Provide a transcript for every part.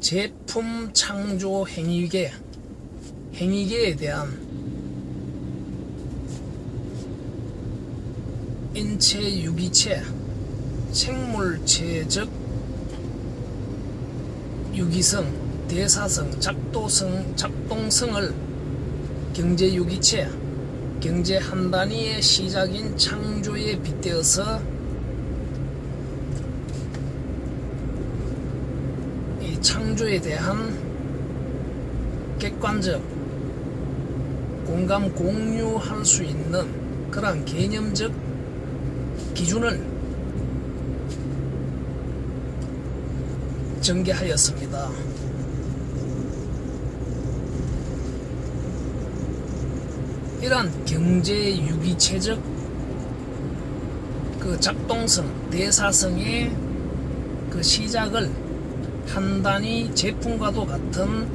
제품 창조 행위계에 대한 인체 유기체, 생물체적 유기성, 대사성, 작동성을 경제유기체, 경제 한 단위의 시작인 창조에 빗대어서 이 창조에 대한 객관적 공감 공유할 수 있는 그러한 개념적 기준을 전개하였습니다. 이러한 경제유기체적 그 작동성, 대사성의 그 시작을 한 단위 제품과도 같은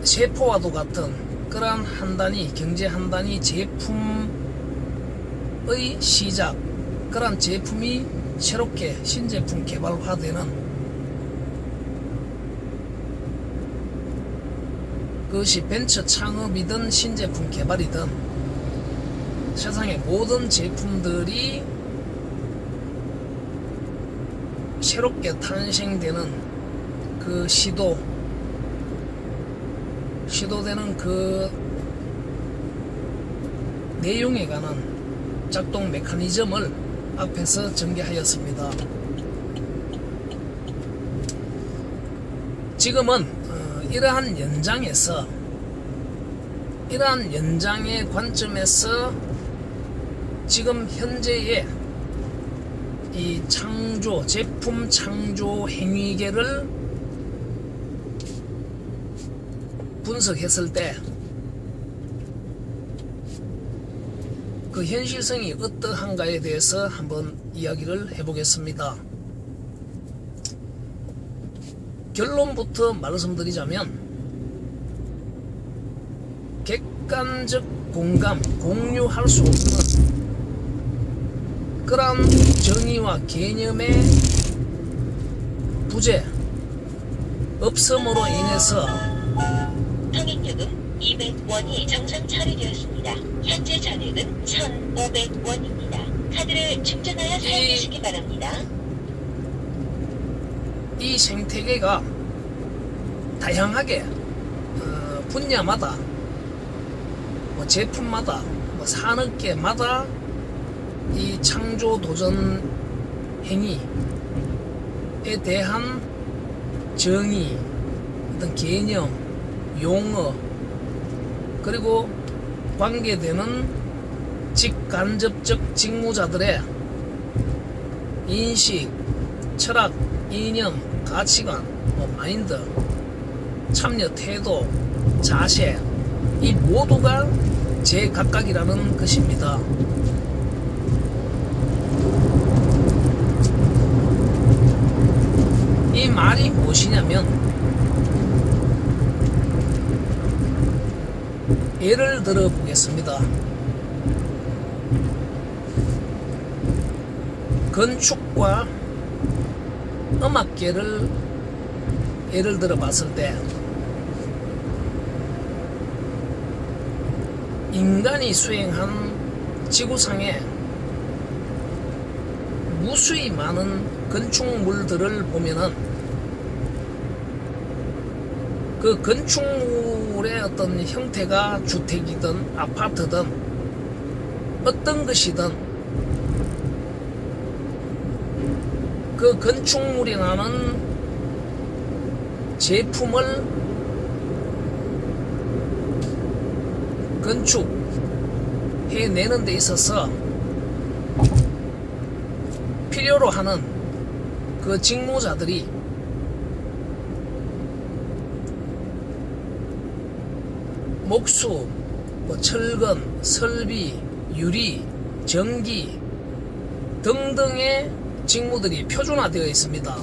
세포와도 같은 그러한 한 단위, 경제 한 단위 제품의 시작, 그러한 제품이 새롭게 신제품 개발화되는 그것이 벤처 창업이든 신제품 개발이든 세상의 모든 제품들이 새롭게 탄생되는 그 시도되는 그 내용에 관한 작동 메커니즘을 앞에서 전개하였습니다. 지금은 이러한 연장의 관점에서 지금 현재의 이 제품 창조 행위계를 분석했을 때 그 현실성이 어떠한가에 대해서 한번 이야기를 해보겠습니다. 결론부터 말씀드리자면 객관적 공감, 공유할 수 없는 그러한 정의와 개념의 부재, 없음으로 인해서 통행요금 200원이 정상 처리되었습니다. 현재 잔액은 1,500원입니다. 카드를 충전하여 사용하시기 바랍니다. 이 생태계가 다양하게 분야마다 제품마다 산업계마다 이 창조 도전 행위에 대한 정의, 어떤 개념, 용어, 그리고 관계되는 직간접적 직무자들의 인식, 철학, 이념, 가치관, 마인드, 참여 태도, 자세, 이 모두가 제각각이라는 것입니다. 이 말이 무엇이냐면 예를 들어 보겠습니다. 건축과 음악계를 예를 들어 봤을 때 인간이 수행한 지구상에 무수히 많은 건축물들을 보면은 그 건축물의 어떤 형태가 주택이든 아파트든 어떤 것이든 그 건축물이라는 제품을 건축해내는 데 있어서 필요로 하는 그 직무자들이 목수, 철근, 설비, 유리, 전기 등등의 직무들이 표준화되어 있습니다.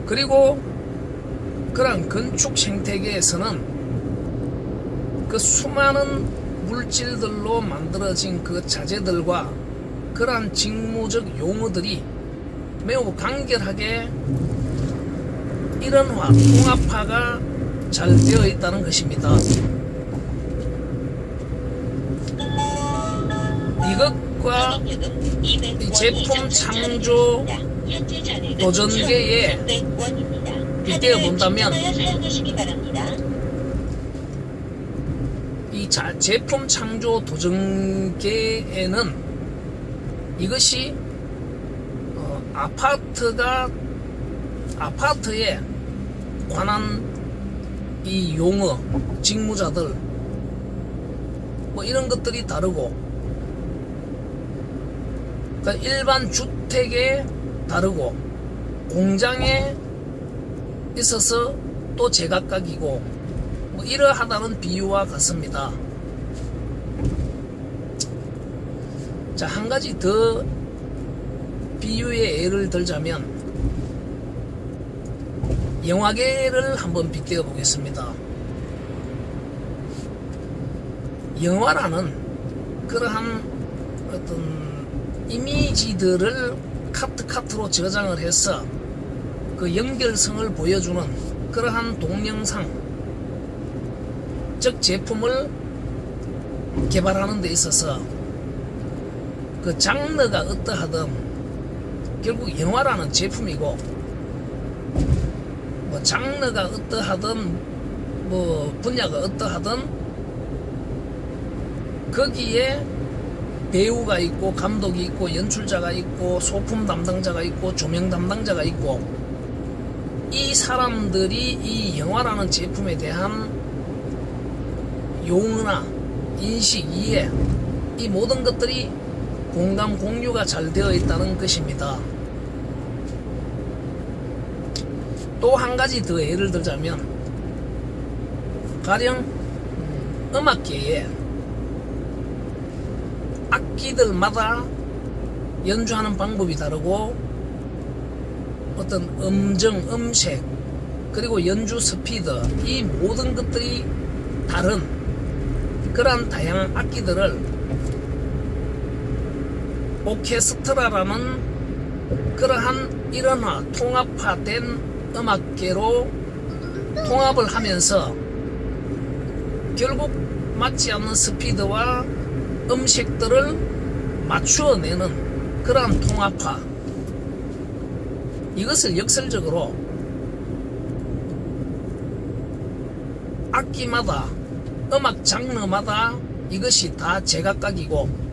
그리고 그런 건축 생태계에서는 그 수많은 물질들로 만들어진 그 자재들과 그러한 직무적 용어들이 매우 간결하게 이런화, 통합화가 잘 되어 있다는 것입니다. 이것과 이 제품 창조 도전계에 비교해 본다면 이 제품 창조 도전계에는 이것이 아파트에 관한 이 용어, 직무자들 뭐 이런 것들이 다르고, 그러니까 일반 주택에 다르고, 공장에 있어서 또 제각각이고, 뭐 이러하다는 비유와 같습니다. 자, 한 가지 더 비유의 예를 들자면 영화계를 한번 빗대어 보겠습니다. 영화라는 그러한 어떤 이미지들을 카트로 저장을 해서 그 연결성을 보여주는 그러한 동영상, 즉 제품을 개발하는 데 있어서 그 장르가 어떠하든 결국 영화라는 제품이고, 뭐 장르가 어떠하든 뭐 분야가 어떠하든 거기에 배우가 있고 감독이 있고 연출자가 있고 소품 담당자가 있고 조명 담당자가 있고, 이 사람들이 이 영화라는 제품에 대한 용어나 인식, 이해, 이 모든 것들이 공감 공유가 잘 되어 있다는 것입니다. 또 한 가지 더 예를 들자면, 가령 음악계에 악기들마다 연주하는 방법이 다르고, 어떤 음정, 음색, 그리고 연주 스피드, 이 모든 것들이 다른 그러한 다양한 악기들을 오케스트라라는 그러한 일원화, 통합화된 음악계로 통합을 하면서 결국 맞지 않는 스피드와 음색들을 맞추어내는 그러한 통합화, 이것을 역설적으로 악기마다, 음악 장르마다 이것이 다 제각각이고,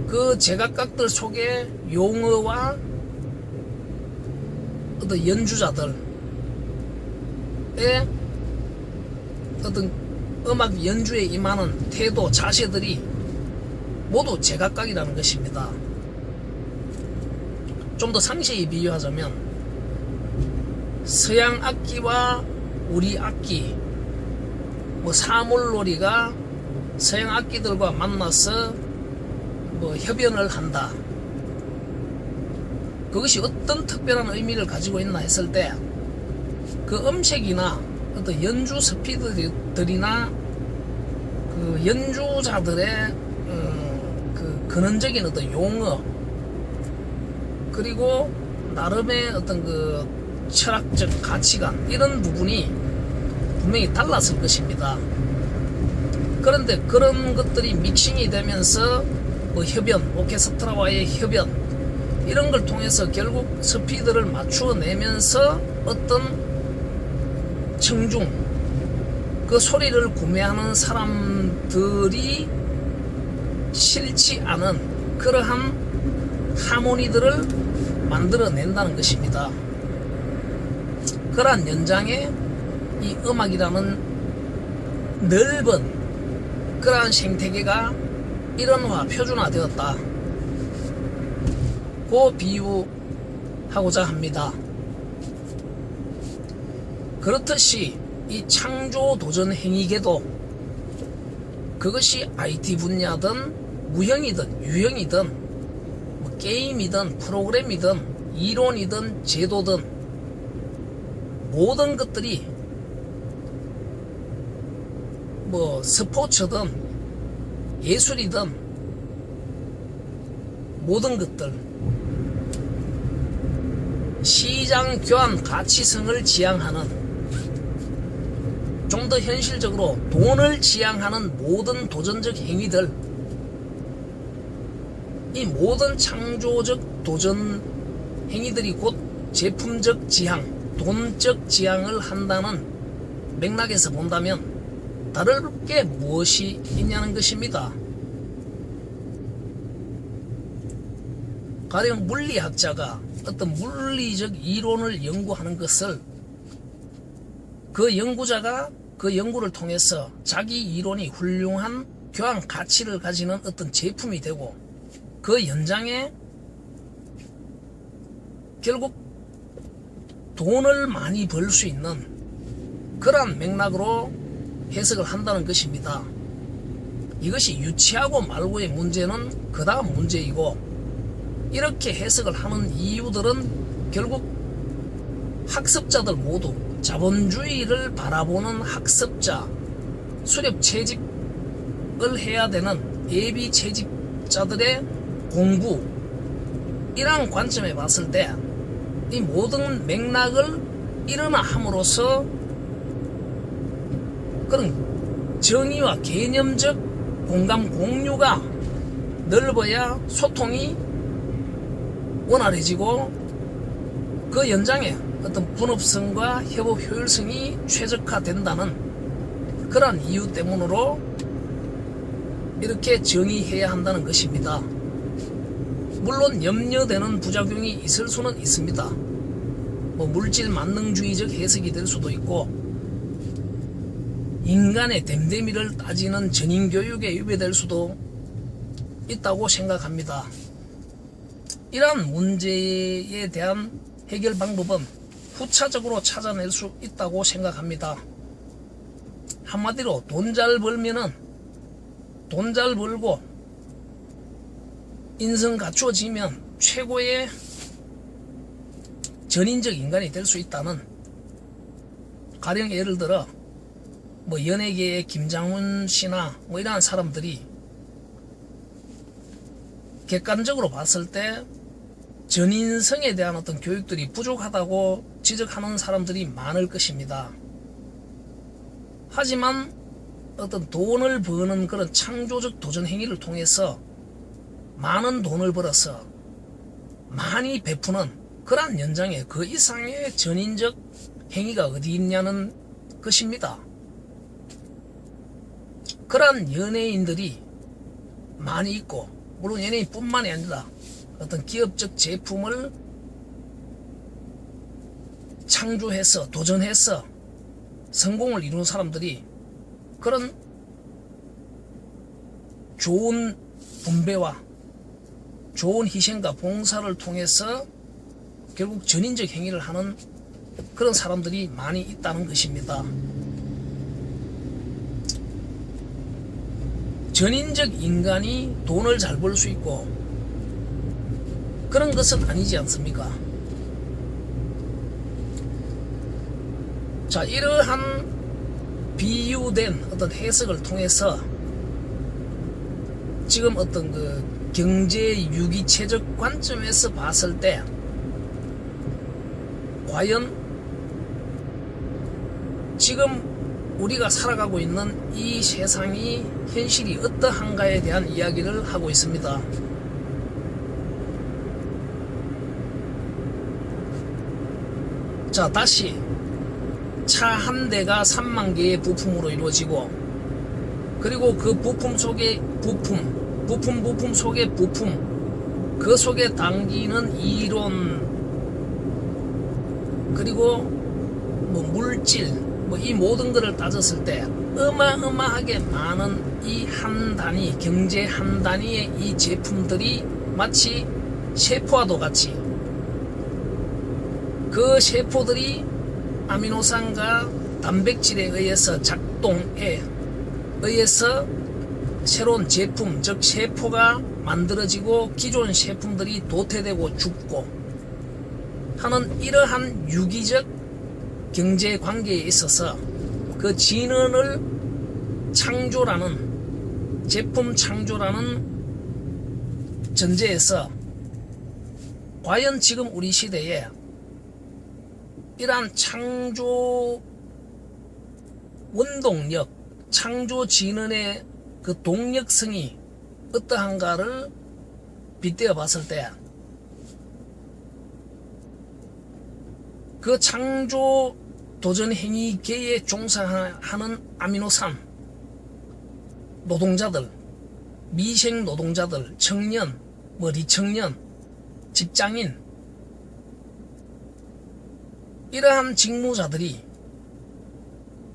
그 제각각들 속에 용어와 어떤 연주자들의 어떤 음악 연주에 임하는 태도, 자세들이 모두 제각각이라는 것입니다. 좀 더 상세히 비유하자면, 서양 악기와 우리 악기, 뭐 사물놀이가 서양 악기들과 만나서 뭐 협연을 한다. 그것이 어떤 특별한 의미를 가지고 있나 했을 때, 그 음색이나 어떤 연주 스피드들이나 그 연주자들의 그 근원적인 어떤 용어, 그리고 나름의 어떤 그 철학적 가치관, 이런 부분이 분명히 달랐을 것입니다. 그런데 그런 것들이 믹싱이 되면서 뭐 협연, 오케스트라와의 협연, 이런 걸 통해서 결국 스피드를 맞추어 내면서 어떤 청중, 그 소리를 구매하는 사람들이 싫지 않은 그러한 하모니들을 만들어낸다는 것입니다. 그러한 연장에 이 음악이라는 넓은 그러한 생태계가 일원화, 표준화되었다, 그 비유하고자 합니다. 그렇듯이 이 창조 도전 행위계도 그것이 IT 분야든 무형이든 유형이든 뭐 게임이든 프로그램이든 이론이든 제도든 모든 것들이 뭐 스포츠든 예술이든 모든 것들 시장 교환 가치성을 지향하는, 좀 더 현실적으로 돈을 지향하는 모든 도전적 행위들, 이 모든 창조적 도전 행위들이 곧 제품적 지향, 돈적 지향을 한다는 맥락에서 본다면 다를 게 무엇이 있냐는 것입니다. 가령 물리학자가 어떤 물리적 이론을 연구하는 것을 그 연구자가 그 연구를 통해서 자기 이론이 훌륭한 교환 가치를 가지는 어떤 제품이 되고, 그 연장에 결국 돈을 많이 벌 수 있는 그러한 맥락으로 해석을 한다는 것입니다. 이것이 유치하고 말고의 문제는 그 다음 문제이고, 이렇게 해석을 하는 이유들은 결국 학습자들 모두 자본주의를 바라보는 학습자, 수렵 채집을 해야 되는 예비 채집자들의 공부, 이러한 관점에 봤을 때 이 모든 맥락을 일어나 함으로써 그런 정의와 개념적 공감 공유가 넓어야 소통이 원활해지고, 그 연장에 어떤 분업성과 협업 효율성이 최적화된다는 그런 이유 때문으로 이렇게 정의해야 한다는 것입니다. 물론 염려되는 부작용이 있을 수는 있습니다. 뭐 물질 만능주의적 해석이 될 수도 있고, 인간의 됨됨이를 따지는 전인교육에 유배될 수도 있다고 생각합니다. 이러한 문제에 대한 해결 방법은 후차적으로 찾아낼 수 있다고 생각합니다. 한마디로 돈 잘 벌면은, 돈 잘 벌고 인성 갖추어지면 최고의 전인적 인간이 될 수 있다는, 가령 예를 들어 뭐 연예계의 김장훈 씨나 뭐 이러한 사람들이 객관적으로 봤을 때 전인성에 대한 어떤 교육들이 부족하다고 지적하는 사람들이 많을 것입니다. 하지만 어떤 돈을 버는 그런 창조적 도전 행위를 통해서 많은 돈을 벌어서 많이 베푸는 그러한 연장에 그 이상의 전인적 행위가 어디 있냐는 것입니다. 그러한 연예인들이 많이 있고, 물론 연예인뿐만이 아니라 어떤 기업적 제품을 창조해서 도전해서 성공을 이룬 사람들이 그런 좋은 분배와 좋은 희생과 봉사를 통해서 결국 전인적 행위를 하는 그런 사람들이 많이 있다는 것입니다. 전인적 인간이 돈을 잘 벌 수 있고 그런 것은 아니지 않습니까? 자, 이러한 비유된 어떤 해석을 통해서 지금 어떤 그 경제 유기체적 관점에서 봤을 때 과연 지금 우리가 살아가고 있는 이 세상이 현실이 어떠한가에 대한 이야기를 하고 있습니다. 자, 다시 차 한 대가 3만 개의 부품으로 이루어지고, 그리고 그 부품 속에 부품 속에 부품, 그 속에 담기는 이론, 그리고 뭐 물질, 뭐 이 모든 것을 따졌을 때 어마어마하게 많은 이 한 단위, 경제 한 단위의 이 제품들이 마치 세포와도 같이 그 세포들이 아미노산과 단백질에 의해서 작동에 의해서 새로운 제품, 즉 세포가 만들어지고 기존 제품들이 도태되고 죽고 하는 이러한 유기적 경제 관계에 있어서 그 진원을 제품 창조라는 전제에서 과연 지금 우리 시대에 이러한 창조 원동력, 창조 진언의 그 동력성이 어떠한가를 빗대어 봤을 때 그 창조 도전 행위계에 종사하는 아미노산 노동자들, 미생 노동자들, 청년, 미청년, 직장인, 이러한 직무자들이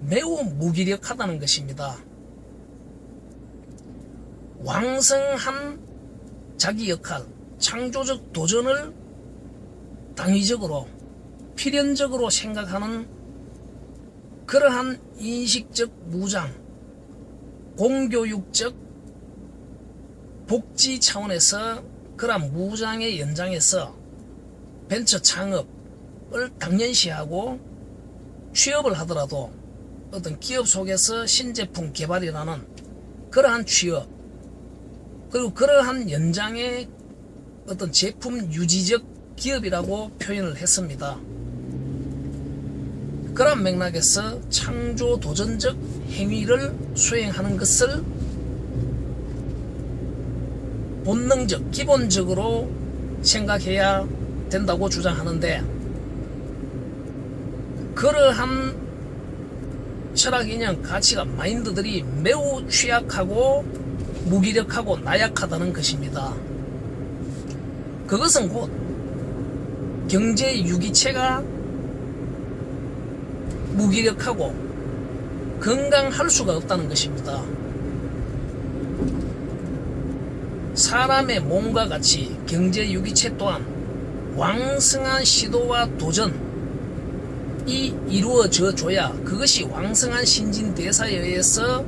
매우 무기력하다는 것입니다. 왕성한 자기 역할, 창조적 도전을 당위적으로, 필연적으로 생각하는 그러한 인식적 무장, 공교육적 복지 차원에서 그러한 무장의 연장에서 벤처 창업을 당연시하고 취업을 하더라도 어떤 기업 속에서 신제품 개발이라는 그러한 취업, 그리고 그러한 연장의 어떤 제품 유지적 기업이라고 표현을 했습니다. 그런 맥락에서 창조 도전적 행위를 수행하는 것을 본능적, 기본적으로 생각해야 된다고 주장하는데, 그러한 철학 인형, 가치관, 마인드들이 매우 취약하고 무기력하고 나약하다는 것입니다. 그것은 곧 경제 유기체가 무기력하고 건강할 수가 없다는 것입니다. 사람의 몸과 같이 경제 유기체 또한 왕성한 시도와 도전이 이루어져 줘야 그것이 왕성한 신진대사에 의해서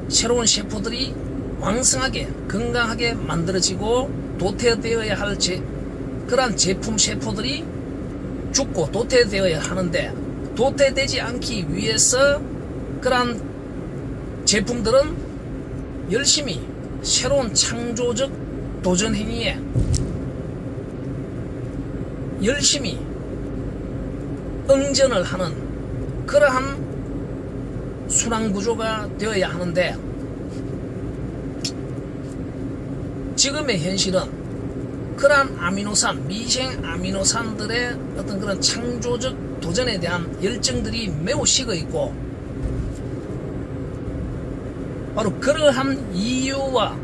새로운 세포들이 왕성하게 건강하게 만들어지고 도태되어야 할 그러한 제품 세포들이 죽고 도태되어야 하는데, 도태되지 않기 위해서 그러한 제품들은 열심히 새로운 창조적 도전 행위에 열심히 응전을 하는 그러한 순환구조가 되어야 하는데, 지금의 현실은 그러한 아미노산, 미생 아미노산들의 어떤 그런 창조적 도전에 대한 열정들이 매우 식어 있고, 바로 그러한 이유와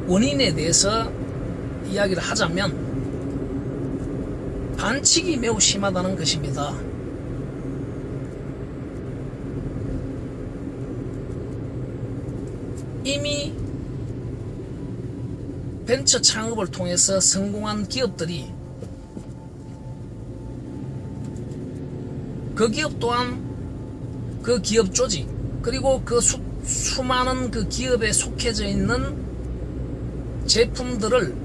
원인에 대해서 이야기를 하자면 반칙이 매우 심하다는 것입니다. 이미 벤처 창업을 통해서 성공한 기업들이 그 기업 또한 그 기업 조직, 그리고 그 수많은 그 기업에 속해져 있는 제품들을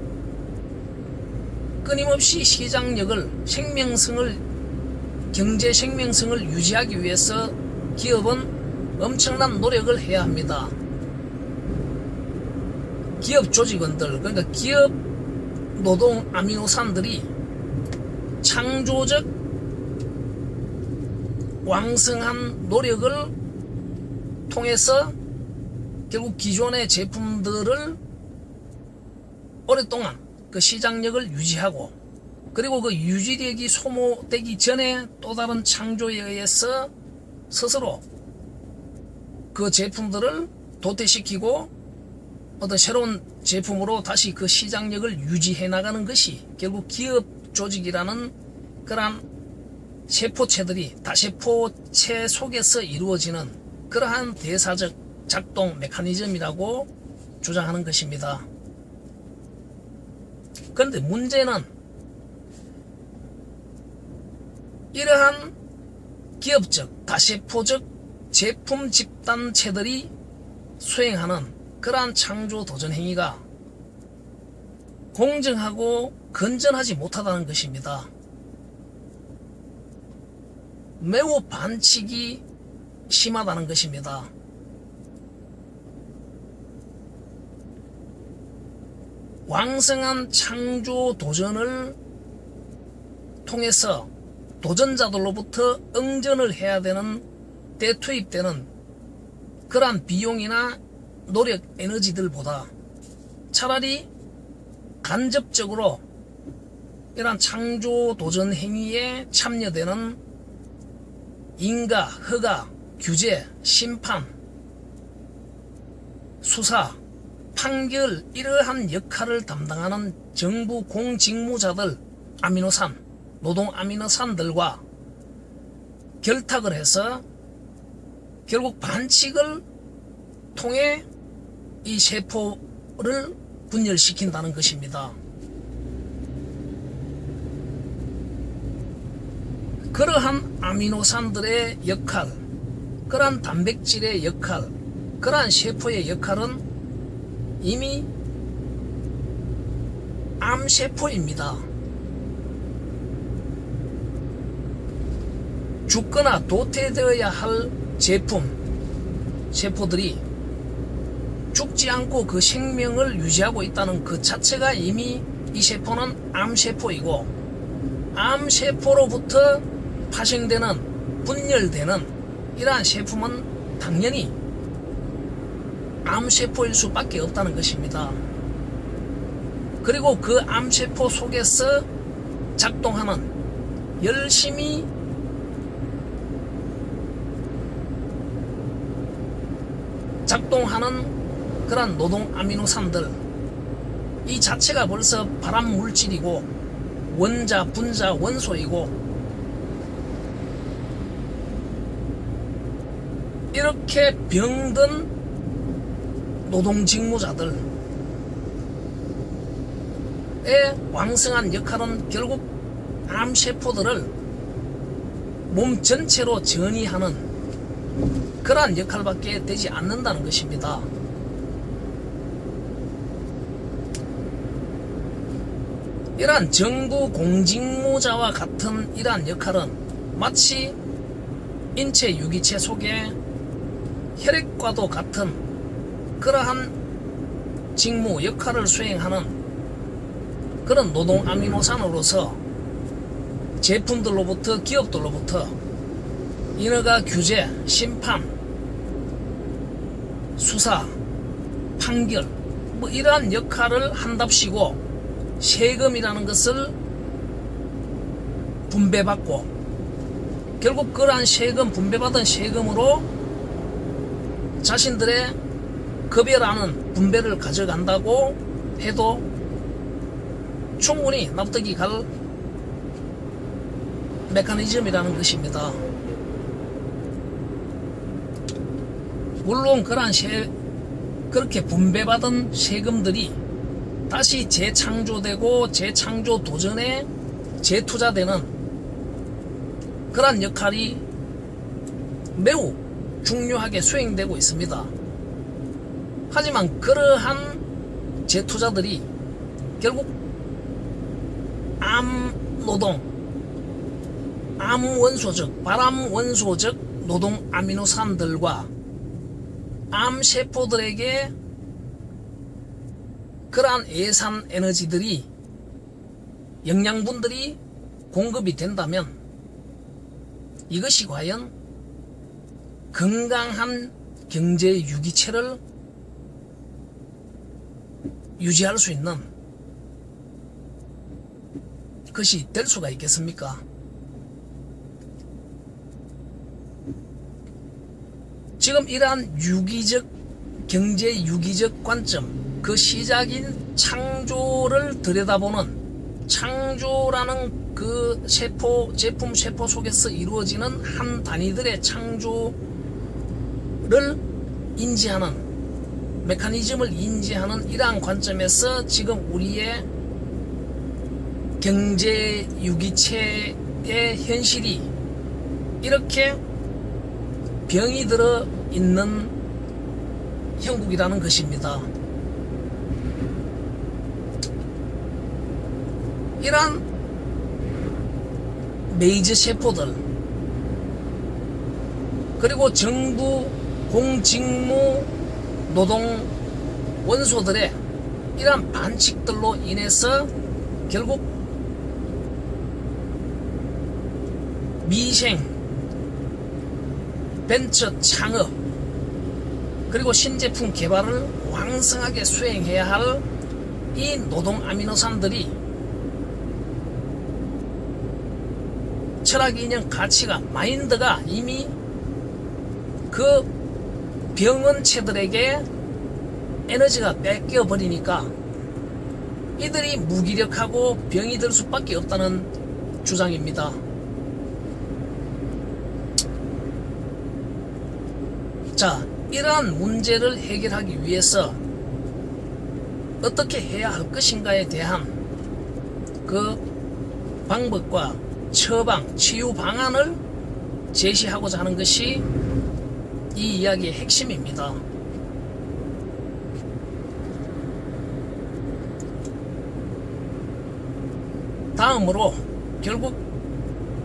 끊임없이 시장력을, 생명성을, 경제 생명성을 유지하기 위해서 기업은 엄청난 노력을 해야 합니다. 기업 조직원들, 그러니까 기업 노동 아미노산들이 창조적 왕성한 노력을 통해서 결국 기존의 제품들을 오랫동안 그 시장력을 유지하고, 그리고 그 유지력이 소모되기 전에 또 다른 창조에 의해서 스스로 그 제품들을 도태시키고 어떤 새로운 제품으로 다시 그 시장력을 유지해 나가는 것이 결국 기업 조직이라는 그러한 세포체들이 다세포체 속에서 이루어지는 그러한 대사적 작동 메커니즘이라고 주장하는 것입니다. 그런데 문제는 이러한 기업적 다세포적 제품 집단체들이 수행하는 그러한 창조 도전 행위가 공정하고 건전하지 못하다는 것입니다. 매우 반칙이 심하다는 것입니다. 왕성한 창조 도전을 통해서 도전자들로부터 응전을 해야 되는 때 투입되는 그러한 비용이나 노력 에너지들보다 차라리 간접적으로 이러한 창조 도전 행위에 참여되는 인가, 허가, 규제, 심판, 수사, 판결 이러한 역할을 담당하는 정부 공직무자들, 아미노산, 노동 아미노산들과 결탁을 해서 결국 반칙을 통해 이 세포를 분열시킨다는 것입니다. 그러한 아미노산들의 역할, 그러한 단백질의 역할, 그러한 세포의 역할은 이미 암세포입니다. 죽거나 도태되어야 할 제품, 세포들이 죽지 않고 그 생명을 유지하고 있다는 그 자체가 이미 이 세포는 암세포이고, 암세포로부터 파생되는, 분열되는 이러한 세품은 당연히 암세포일 수밖에 없다는 것입니다. 그리고 그 암세포 속에서 작동하는, 열심히 작동하는 그런 노동 아미노산들, 이 자체가 벌써 발암 물질이고 원자, 분자, 원소이고, 이렇게 병든 노동직무자들의 왕성한 역할은 결국 암세포들을 몸 전체로 전이하는 그러한 역할밖에 되지 않는다는 것입니다. 이러한 정부 공직무자와 같은 이러한 역할은 마치 인체 유기체 속에 혈액과도 같은 그러한 직무, 역할을 수행하는 그런 노동 아미노산으로서 제품들로부터, 기업들로부터 인허가, 규제, 심판, 수사, 판결, 뭐 이러한 역할을 한답시고 세금이라는 것을 분배받고, 결국 그러한 세금, 분배받은 세금으로 자신들의 급여라는 분배를 가져간다고 해도 충분히 납득이 갈 메커니즘이라는 것입니다. 물론 그러한 그렇게 분배받은 세금들이 다시 재창조되고 재창조 도전에 재투자되는 그러한 역할이 매우 중요하게 수행되고 있습니다. 하지만 그러한 재투자들이 결국 암노동, 암원소적, 발암원소적 노동 아미노산들과 암세포들에게 그러한 예산 에너지들이, 영양분들이 공급이 된다면 이것이 과연 건강한 경제 유기체를 유지할 수 있는 것이 될 수가 있겠습니까? 지금 이러한 유기적, 경제 유기적 관점, 그 시작인 창조를 들여다보는, 창조라는 그 세포, 제품 세포 속에서 이루어지는 한 단위들의 창조를 인지하는, 메커니즘을 인지하는 이러한 관점에서 지금 우리의 경제 유기체의 현실이 이렇게 병이 들어 있는 형국이라는 것입니다. 이러한 메이저 세포들, 그리고 정부 공직무 노동 원소들의 이러한 반칙들로 인해서 결국 미생, 벤처 창업, 그리고 신제품 개발을 왕성하게 수행해야 할 이 노동 아미노산들이 철학, 이념, 가치가, 마인드가 이미 그 병원체들에게 에너지가 뺏겨버리니까 이들이 무기력하고 병이 들 수밖에 없다는 주장입니다. 자, 이러한 문제를 해결하기 위해서 어떻게 해야 할 것인가에 대한 그 방법과 처방, 치유 방안을 제시하고자 하는 것이 이 이야기의 핵심입니다. 다음으로 결국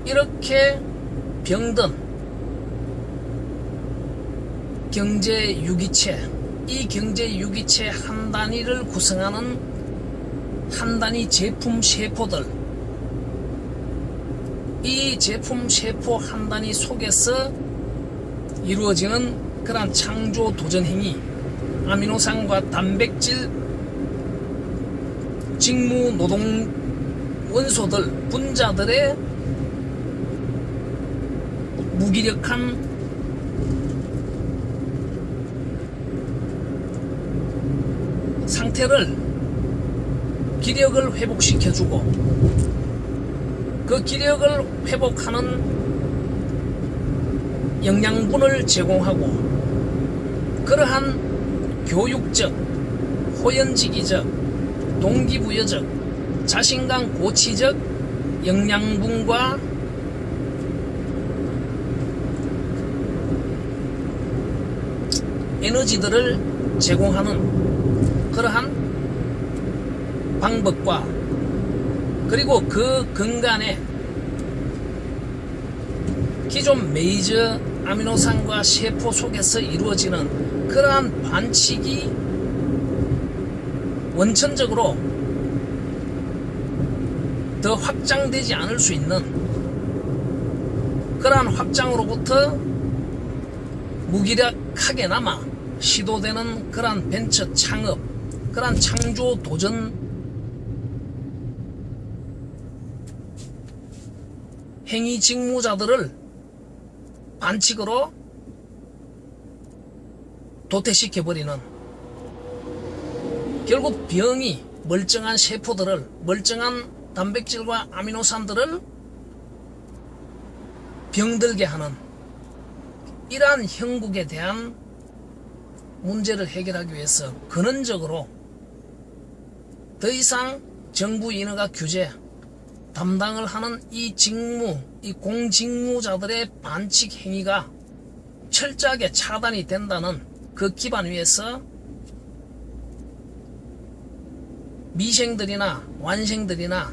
이렇게 병든 경제 유기체, 이 경제 유기체 한 단위를 구성하는 한 단위 제품 세포들, 이 제품 세포 한 단위 속에서 이루어지는 그러한 창조 도전 행위, 아미노산과 단백질, 직무 노동 원소들, 분자들의 무기력한 상태를 기력을 회복시켜주고 그 기력을 회복하는 영양분을 제공하고 그러한 교육적, 호연지기적, 동기부여적, 자신감 고취적 영양분과 에너지들을 제공하는 그러한 방법과 그리고 그 근간에 기존 메이저 아미노산과 세포 속에서 이루어지는 그러한 반칙이 원천적으로 더 확장되지 않을 수 있는 그러한 확장으로부터 무기력하게나마 시도되는 그러한 벤처 창업, 그러한 창조 도전 행위 직무자들을 반칙으로 도태시켜버리는, 결국 병이 멀쩡한 세포들을, 멀쩡한 단백질과 아미노산들을 병들게 하는 이러한 형국에 대한 문제를 해결하기 위해서 근원적으로 더 이상 정부 인허가 규제 담당을 하는 이 직무, 이 공직무자들의 반칙 행위가 철저하게 차단이 된다는 그 기반 위에서 미생들이나 완생들이나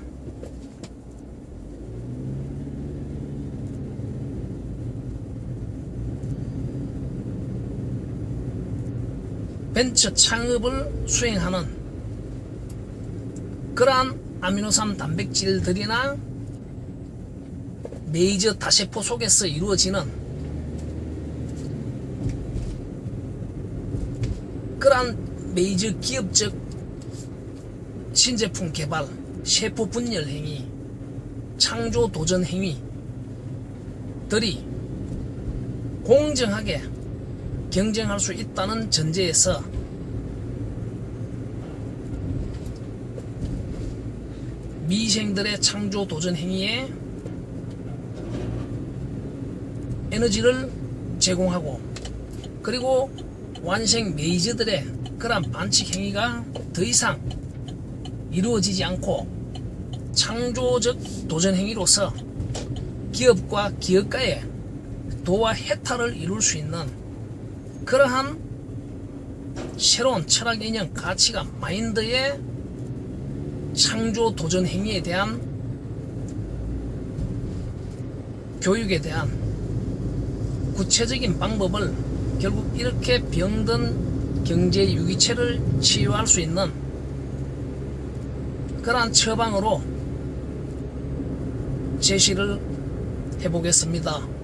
벤처 창업을 수행하는 그러한 아미노산 단백질들이나 메이저 다세포 속에서 이루어지는 그러한 메이저 기업적 신제품 개발, 세포 분열 행위, 창조 도전 행위들이 공정하게 경쟁할 수 있다는 전제에서 미생들의 창조 도전 행위에 에너지를 제공하고 그리고 완생 메이저들의 그러한 반칙 행위가 더 이상 이루어지지 않고 창조적 도전 행위로서 기업과 기업가의 도와 해탈을 이룰 수 있는 그러한 새로운 철학, 이념, 가치관, 마인드의 창조 도전 행위에 대한 교육에 대한 구체적인 방법을 결국 이렇게 병든 경제 유기체를 치유할 수 있는 그러한 처방으로 제시를 해보겠습니다.